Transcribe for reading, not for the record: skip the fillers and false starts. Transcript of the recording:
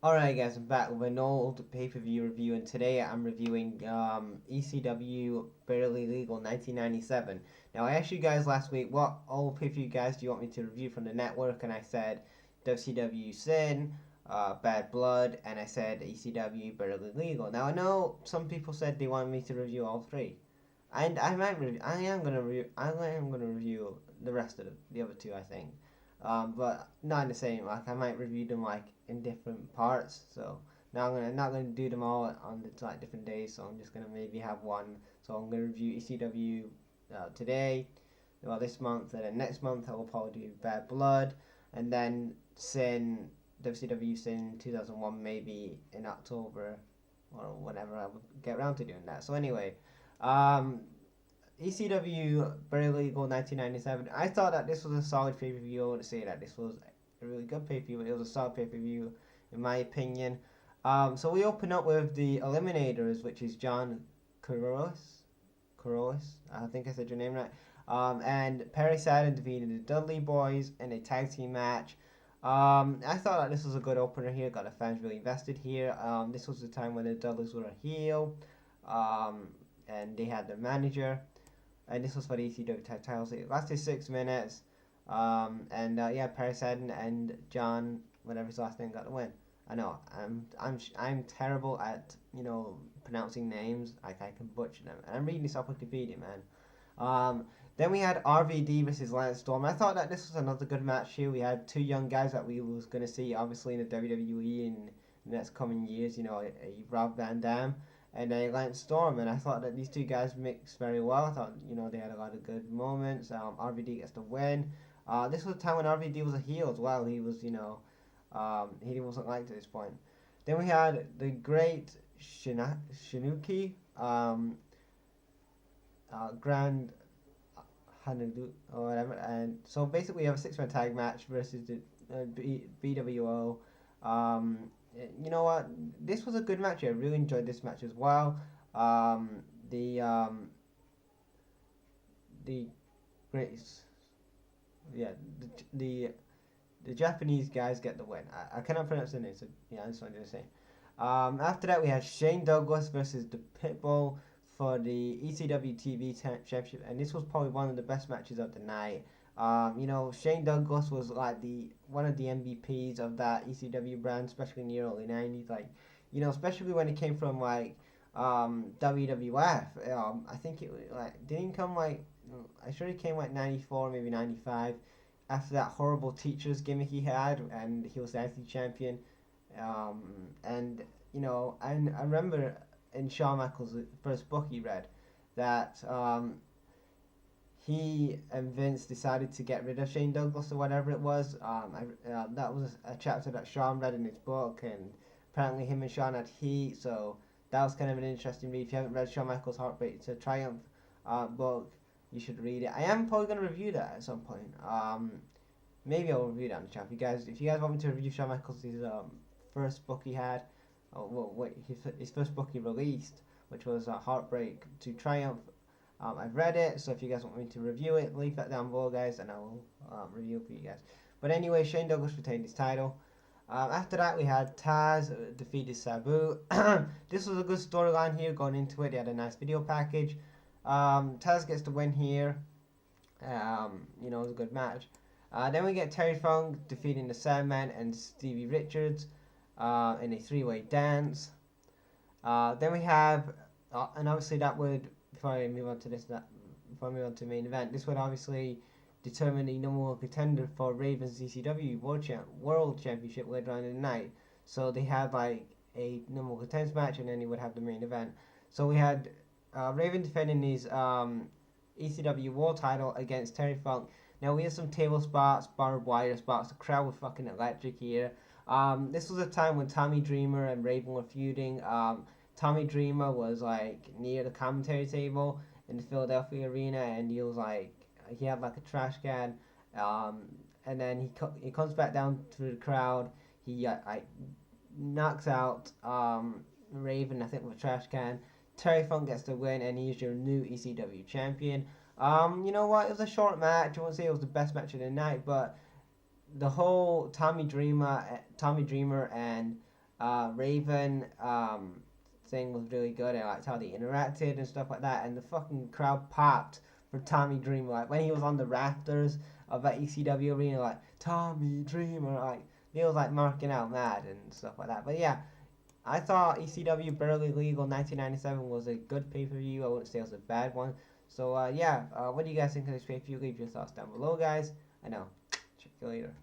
Alright guys, I'm back with an old pay-per-view review, and today I'm reviewing ECW Barely Legal 1997. Now I asked you guys last week what old pay-per-view guys do you want me to review from the network, and I said WCW Sin, Bad Blood, and I said ECW Barely Legal. Now I know some people said they wanted me to review all three, and I am gonna review the rest of the other two, I think. But not in the same. Like I might review them like in different parts. So now I'm not gonna do them all on the like different days. So I'm just gonna maybe have one. So I'm gonna review ECW today, well this month, and then next month I will probably do Bad Blood, and then Sin, WCW Sin 2001 maybe in October or whenever I would get around to doing that. So anyway, um, ECW Barely Legal 1997. I thought that this was a solid pay per view. I would say that this was a really good pay per view. It was a solid pay per view, in my opinion. So we open up with the Eliminators, which is John Kuros. Kuros, I think I said your name right. And Perry Saturn defeated the Dudley Boys in a tag team match. I thought that this was a good opener here. Got the fans really invested here. This was the time when the Dudleys were a heel, and they had their manager, and this was for the ECW tag titles. It lasted 6 minutes, yeah, Paris Eden and John, whatever his last name, got the win. I know I'm terrible at pronouncing names. Like I can butcher them. And I'm reading this off Wikipedia, man. Then we had RVD versus Lance Storm. I thought that this was another good match here. We had two young guys that we was gonna see obviously in the WWE in the next coming years. A Rob Van Dam and a Lance Storm, and I thought that these two guys mixed very well. I thought they had a lot of good moments. RVD gets the win. This was a time when RVD was a heel as well. He was he wasn't liked at this point. Then we had the great Shinuki, Grand Hanadu or whatever, and so basically we have a 6-man tag match versus the BWO. You know what? This was a good match. I really enjoyed this match as well. Um, the um, the great, yeah, the Japanese guys get the win. I cannot pronounce the name, so yeah, that's what I'm gonna say. After that, we had Shane Douglas versus the Pitbull for the ECW TV Championship, and this was probably one of the best matches of the night. Shane Douglas was like the one of the MVPs of that ECW brand, especially in the early '90s. Like, especially when it came from like WWF. I think it like didn't come like I sure it came like '94, maybe '95. After that horrible teacher's gimmick he had, and he was the IC champion. And I remember in Shawn Michaels' first book he read that he and Vince decided to get rid of Shane Douglas or whatever it was. That was a chapter that Shawn read in his book, and apparently him and Shawn had heat, so that was kind of an interesting read. If you haven't read Shawn Michaels' Heartbreak to Triumph book, you should read it. I am probably going to review that at some point. Maybe I'll review that on the channel. If you guys want me to review Shawn Michaels' first book he had, his first book he released, which was Heartbreak to Triumph. I've read it, so if you guys want me to review it, leave that down below, guys, and I will review it for you guys. But anyway, Shane Douglas retained his title. After that, we had Taz defeated Sabu. This was a good storyline here going into it. They had a nice video package. Taz gets the win here. It was a good match. Then we get Terry Funk defeating the Sandman and Stevie Richards in a three-way dance. Then we have, and obviously that would, before I move on to the main event, this would obviously determine the number one contender for Raven's ECW World Championship later on in the night. So they had like a number one contenders match, and then he would have the main event. So we had Raven defending his ECW World title against Terry Funk. Now we had some table spots, barbed wire spots. The crowd was fucking electric here. This was a time when Tommy Dreamer and Raven were feuding. Tommy Dreamer was like near the commentary table in the Philadelphia arena, and he had like a trash can, and then he comes back down through the crowd. He knocks out Raven, I think, with a trash can. Terry Funk gets the win, and he's your new ECW champion. You know what? It was a short match. I won't say it was the best match of the night, but the whole Tommy Dreamer and Raven thing was really good. I liked how they interacted and stuff like that. And the fucking crowd popped for Tommy Dreamer. Like when he was on the rafters of that ECW arena, like Tommy Dreamer, like they was like marking out mad and stuff like that. But yeah, I thought ECW Barely Legal 1997 was a good pay-per-view. I wouldn't say it was a bad one. So yeah, what do you guys think of this pay-per-view? Leave your thoughts down below, guys. I know. Check you later.